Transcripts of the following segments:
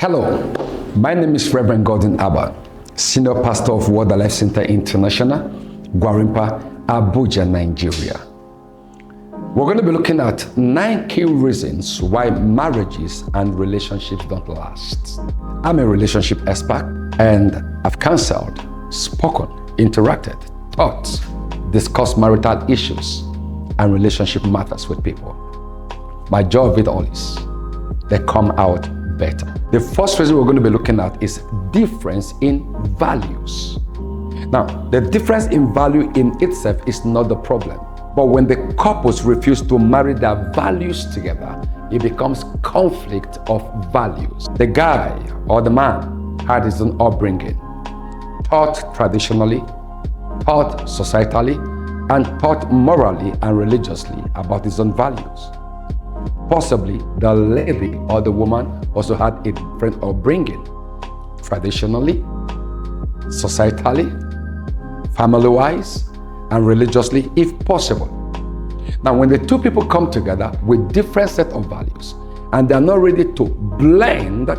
Hello, my name is Reverend Gordon Abba, Senior Pastor of Word Alive Center International, Gwarinpa, Abuja, Nigeria. We're going to be looking at 9 key reasons why marriages and relationships don't last. I'm a relationship expert and I've counseled, spoken, interacted, taught, discussed marital issues and relationship matters with people. My joy of it all is they come out better. The first reason we're going to be looking at is difference in values. Now, the difference in value in itself is not the problem. But when the couples refuse to marry their values together, it becomes conflict of values. The guy or the man had his own upbringing, taught traditionally, taught societally, and taught morally and religiously about his own values. Possibly the lady or the woman also had a different upbringing, traditionally, societally, family-wise, and religiously, if possible. Now, when the two people come together with different set of values and they're not ready to blend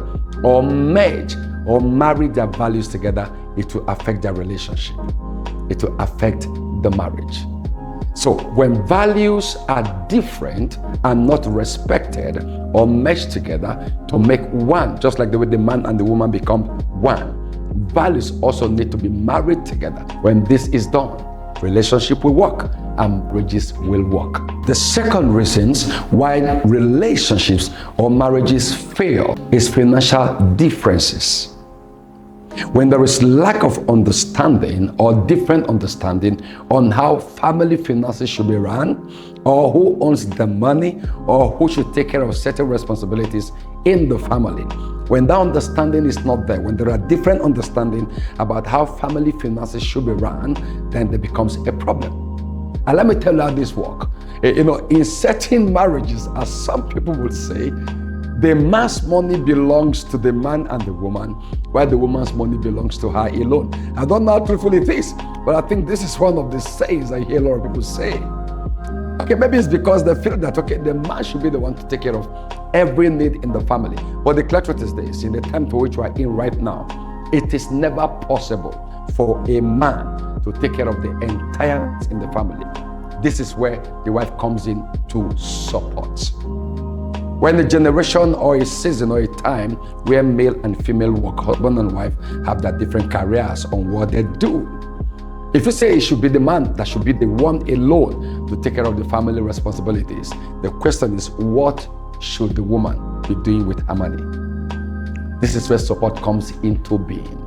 or merge or marry their values together, it will affect their relationship. It will affect the marriage. So when values are different and not respected or meshed together to make one, just like the way the man and the woman become one, values also need to be married together. When this is done, relationship will work and marriages will work. The second reasons why relationships or marriages fail is financial differences. When there is lack of understanding or different understanding on how family finances should be run, or who owns the money, or who should take care of certain responsibilities in the family, when that understanding is not there, when there are different understanding about how family finances should be run, then there becomes a problem. And let me tell you how this works. In certain marriages, as some people would say, the man's money belongs to the man and the woman, while the woman's money belongs to her alone. I don't know how truthful it is, but I think this is one of the sayings I hear a lot of people say. Okay, maybe it's because they feel that, okay, the man should be the one to take care of every need in the family. But the clear truth is this, in the time to which we are in right now, it is never possible for a man to take care of the entire needs in the family. This is where the wife comes in to support. When a generation or a season or a time where male and female work, husband and wife have their different careers on what they do. If you say it should be the man that should be the one alone to take care of the family responsibilities, the question is, what should the woman be doing with her money? This is where support comes into being.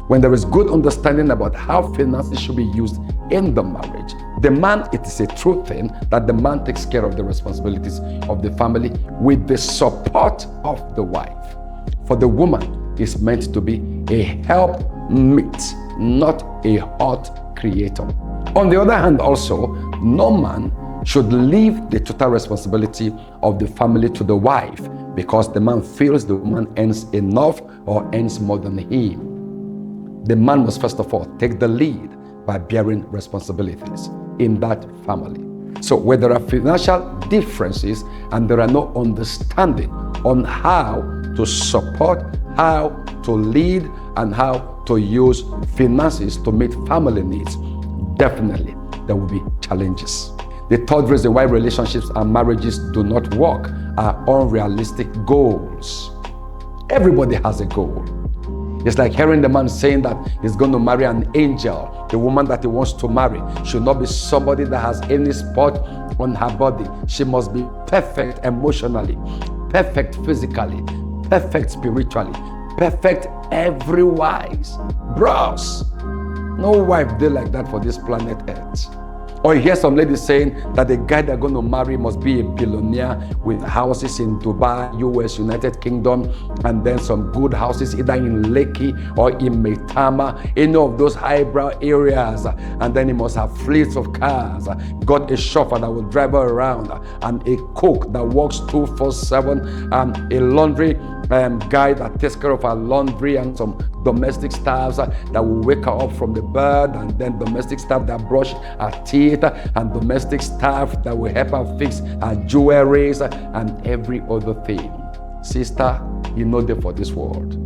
When there is good understanding about how finances should be used in the marriage, the man, it is a true thing that the man takes care of the responsibilities of the family with the support of the wife. For the woman is meant to be a helpmeet, not a hurt creator. On the other hand also, no man should leave the total responsibility of the family to the wife because the man feels the woman earns enough or earns more than him. The man must first of all take the lead by bearing responsibilities in that family. So where there are financial differences and there are no understanding on how to support, how to lead, and how to use finances to meet family needs, definitely there will be challenges. The third reason why relationships and marriages do not work are unrealistic goals. Everybody has a goal. It's like hearing the man saying that he's going to marry an angel. The woman that he wants to marry should not be somebody that has any spot on her body. She must be perfect emotionally, perfect physically, perfect spiritually, perfect every-wise. Bros, no wife did like that for this planet Earth. Or you hear some ladies saying that the guy they're going to marry must be a billionaire with houses in Dubai, US, United Kingdom, and then some good houses either in Lekki or in Maitama, any of those highbrow areas. And then he must have fleets of cars, got a chauffeur that will drive her around, and a cook that works 24/7, and a laundry guy that takes care of her laundry, and some domestic staffs that will wake her up from the bed, and then domestic staff that brush her teeth, and domestic staff that will help her fix her jewelries and every other thing. sister, you know them for this world.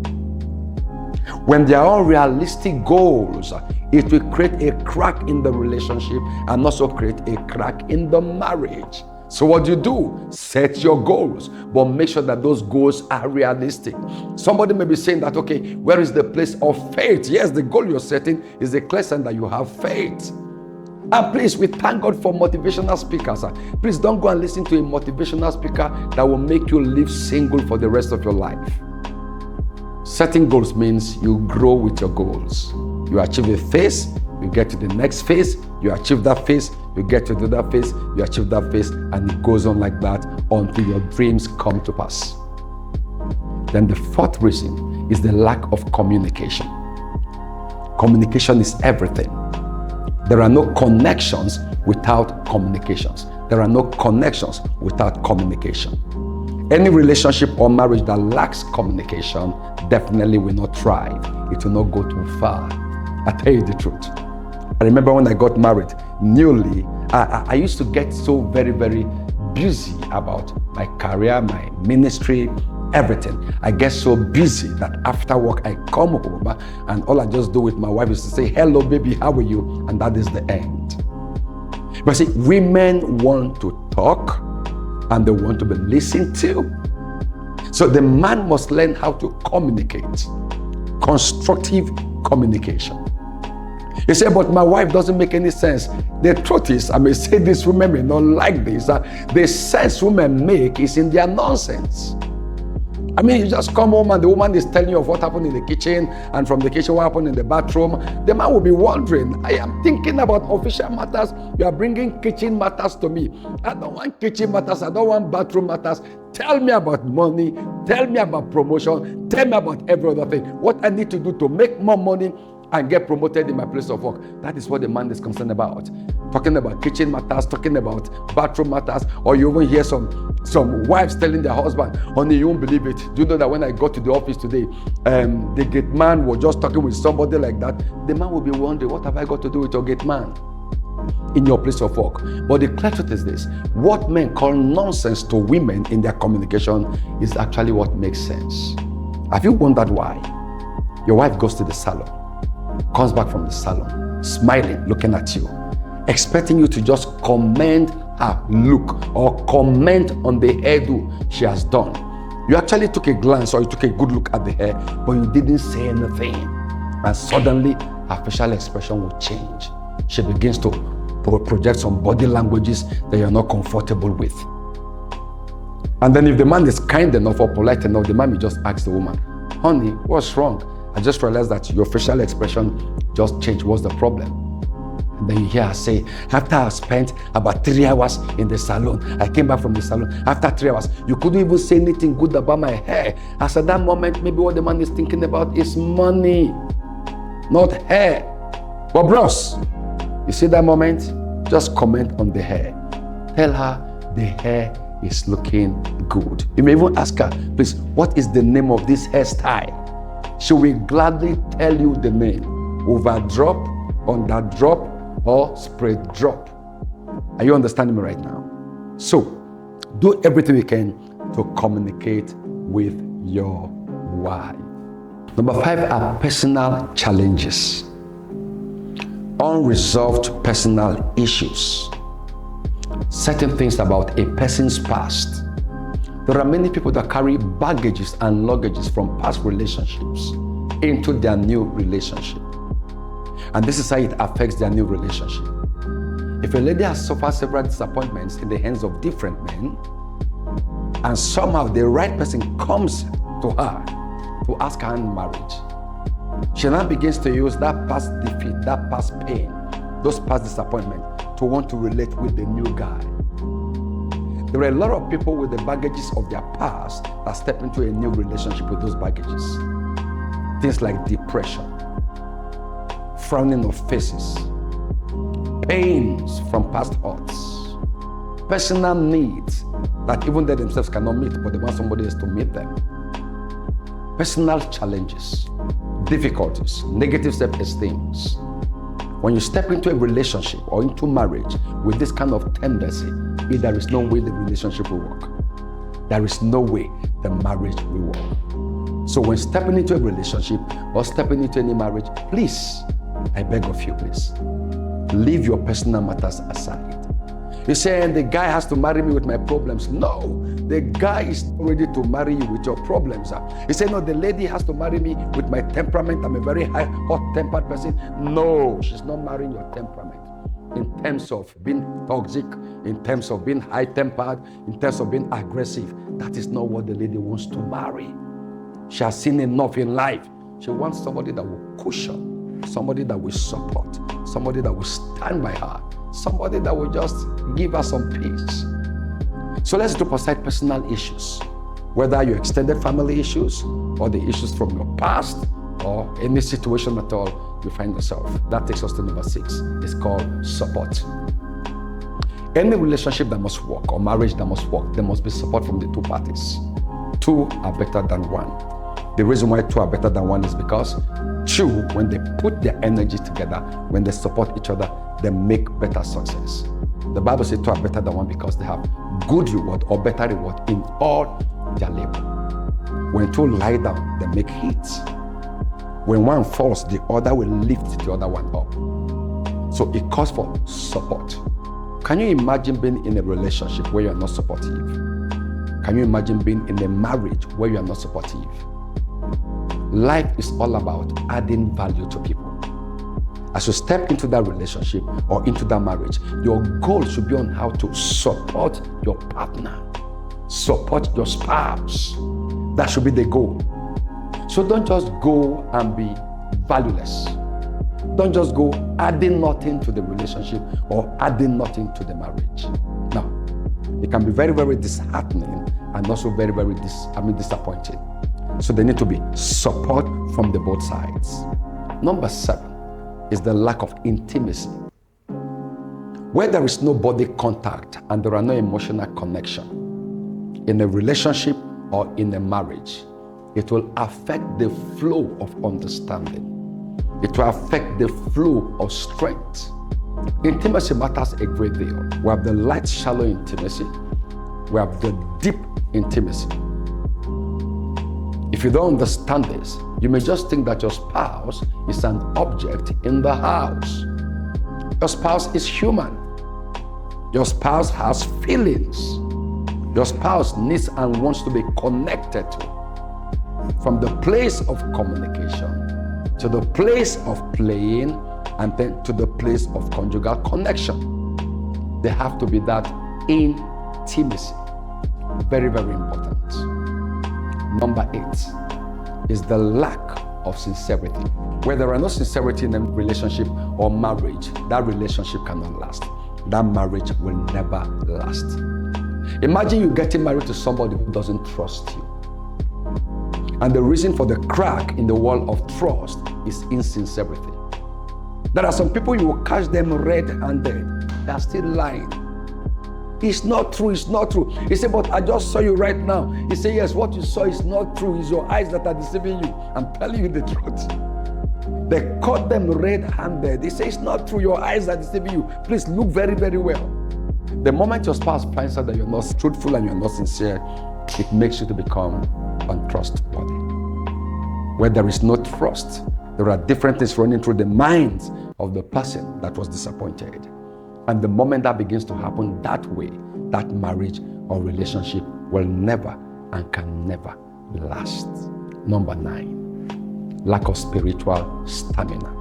When there are unrealistic goals, it will create a crack in the relationship and also create a crack in the marriage. So what do? Set your goals, but make sure that those goals are realistic. Somebody may be saying that, okay, where is the place of faith? Yes, the goal you're setting is a clear sign that you have faith. And please, we thank God for motivational speakers. Please don't go and listen to a motivational speaker that will make you live single for the rest of your life. Setting goals means you grow with your goals. You achieve a phase, you get to the next phase, you achieve that phase, you get to the other phase, you achieve that phase, and it goes on like that until your dreams come to pass. Then the fourth reason is the lack of communication. Communication is everything. There are no connections without communications. There are no connections without communication. Any relationship or marriage that lacks communication definitely will not thrive. It will not go too far. I tell you the truth. I remember when I got married newly, I used to get so very, very busy about my career, my ministry, everything. I get so busy that after work I come home and all I just do with my wife is to say, hello baby, how are you? And that is the end. But see, women want to talk and they want to be listened to. So the man must learn how to communicate. Constructive communication. You say, but my wife doesn't make any sense. The truth is, I may say this, women may not like this, the sense women make is in their nonsense. I mean, you just come home and the woman is telling you of what happened in the kitchen, and from the kitchen what happened in the bathroom. The man will be wondering, I am thinking about official matters. You are bringing kitchen matters to me. I don't want kitchen matters. I don't want bathroom matters. Tell me about money. Tell me about promotion. Tell me about every other thing. What I need to do to make more money and get promoted in my place of work. That is what the man is concerned about. Talking about kitchen matters, talking about bathroom matters, or you even hear some wives telling their husband, honey, you won't believe it. Do you know that when I got to the office today, the gate man was just talking with somebody like that? The man will be wondering, what have I got to do with your gate man in your place of work? But the clear truth is this: what men call nonsense to women in their communication is actually what makes sense. Have you wondered why? Your wife goes to the salon, comes back from the salon, smiling, looking at you, expecting you to just comment her look or comment on the hairdo she has done. You actually took a glance or you took a good look at the hair, but you didn't say anything. And suddenly, her facial expression will change. She begins to project some body languages that you're not comfortable with. And then if the man is kind enough or polite enough, the man will just ask the woman, honey, what's wrong? I just realized that your facial expression just changed. What's the problem? And then you hear her say, after I spent about 3 hours in the salon, I came back from the salon. After 3 hours, you couldn't even say anything good about my hair. As at that moment, maybe what the man is thinking about is money, not hair. But bros, you see that moment? Just comment on the hair. Tell her the hair is looking good. You may even ask her, please, what is the name of this hairstyle? She will gladly tell you the name. Overdrop, underdrop, or spread drop. Are you understanding me right now? So, do everything you can to communicate with your wife. Number 5 are personal challenges. Unresolved personal issues. Certain things about a person's past. There are many people that carry baggages and luggages from past relationships into their new relationship. And this is how it affects their new relationship. If a lady has suffered several disappointments in the hands of different men, and somehow the right person comes to her to ask her in marriage, she now begins to use that past defeat, that past pain, those past disappointments to want to relate with the new guy. There are a lot of people with the baggages of their past that step into a new relationship with those baggages. Things like depression, frowning of faces, pains from past hurts, personal needs that even they themselves cannot meet, but they want somebody else to meet them. Personal challenges, difficulties, negative self-esteem. When you step into a relationship or into marriage with this kind of tendency, there is no way the relationship will work. there is no way the marriage will work. So when stepping into a relationship or stepping into any marriage, please, I beg of you, please, leave your personal matters aside. You say, and the guy has to marry me with my problems. No, the guy is ready to marry you with your problems. You say, no, the lady has to marry me with my temperament. I'm a very hot-tempered person. No, she's not marrying your temperament. In terms of being toxic, in terms of being high-tempered, in terms of being aggressive, that is not what the lady wants to marry. She has seen enough in life. She wants somebody that will cushion, somebody that will support, somebody that will stand by her, somebody that will just give her some peace. So let's drop aside personal issues, whether your extended family issues or the issues from your past or any situation at all you find yourself. That takes us to number 6. It's called support. Any relationship that must work or marriage that must work, there must be support from the two parties. 2 are better than 1. The reason why 2 are better than 1 is because 2, when they put their energy together, when they support each other, they make better success. The Bible says 2 are better than 1 because they have good reward or better reward in all their labor. When 2 lie down, they make hits. When one falls, the other will lift the other one up. So it calls for support. Can you imagine being in a relationship where you are not supportive? Can you imagine being in a marriage where you are not supportive? Life is all about adding value to people. As you step into that relationship or into that marriage, your goal should be on how to support your partner, support your spouse. That should be the goal. So don't just go and be valueless. Don't just go adding nothing to the relationship or adding nothing to the marriage. Now, it can be very, very disheartening and also very, very disappointing. So there need to be support from the both sides. Number 7 is the lack of intimacy. Where there is no body contact and there are no emotional connection in a relationship or in a marriage, it will affect the flow of understanding. It will affect the flow of strength. Intimacy matters a great deal. We have the light, shallow intimacy. We have the deep intimacy. If you don't understand this, you may just think that your spouse is an object in the house. Your spouse is human. Your spouse has feelings. Your spouse needs and wants to be connected to. From the place of communication to the place of playing and then to the place of conjugal connection. There have to be that intimacy. Very, very important. Number 8 is the lack of sincerity. Where there are no sincerity in a relationship or marriage, that relationship cannot last. That marriage will never last. Imagine you getting married to somebody who doesn't trust you. And the reason for the crack in the wall of trust is insincerity. There are some people you will catch them red-handed. They are still lying. It's not true, it's not true. He said, but I just saw you right now. He said, yes, what you saw is not true. It's your eyes that are deceiving you. I'm telling you the truth. They caught them red-handed. He said, it's not true. Your eyes are deceiving you. Please look very, very well. The moment your spouse finds out that you're not truthful and you're not sincere, it makes you to become untrustworthy. Where there is no trust, there are different things running through the minds of the person that was disappointed. And the moment that begins to happen that way, that marriage or relationship will never and can never last. Number 9, lack of spiritual stamina.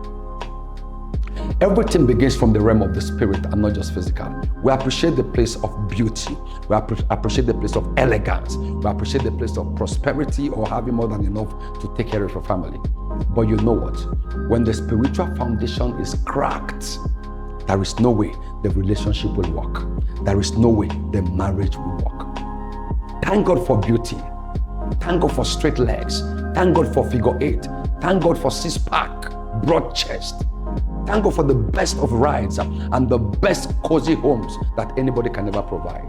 Everything begins from the realm of the spirit and not just physical. We appreciate the place of beauty. We appreciate the place of elegance. We appreciate the place of prosperity or having more than enough to take care of your family. But you know what? When the spiritual foundation is cracked, there is no way the relationship will work. There is no way the marriage will work. Thank God for beauty. Thank God for straight legs. Thank God for figure 8. Thank God for six-pack, broad chest. Thank God for the best of rides and the best cozy homes that anybody can ever provide.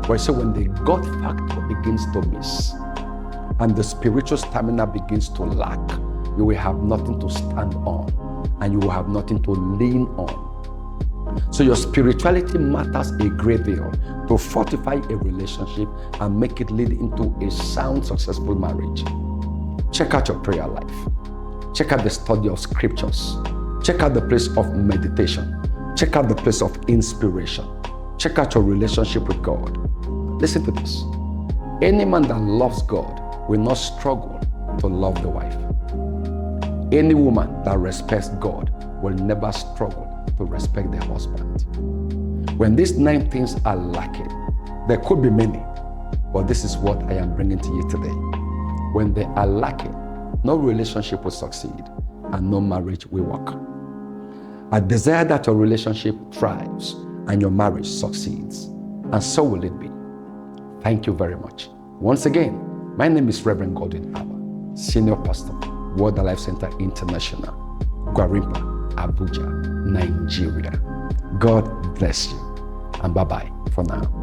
But so when the God factor begins to miss and the spiritual stamina begins to lack, you will have nothing to stand on and you will have nothing to lean on. So your spirituality matters a great deal to fortify a relationship and make it lead into a sound, successful marriage. Check out your prayer life. Check out the study of scriptures. Check out the place of meditation. Check out the place of inspiration. Check out your relationship with God. Listen to this. Any man that loves God will not struggle to love the wife. Any woman that respects God will never struggle to respect their husband. When these 9 things are lacking, there could be many, but this is what I am bringing to you today. When they are lacking, no relationship will succeed and no marriage will work. I desire that your relationship thrives and your marriage succeeds, and so will it be. Thank you very much. Once again, my name is Reverend Godwin Abba, Senior Pastor, Word Life Center International, Gwarimpa, Abuja, Nigeria. God bless you, and bye-bye for now.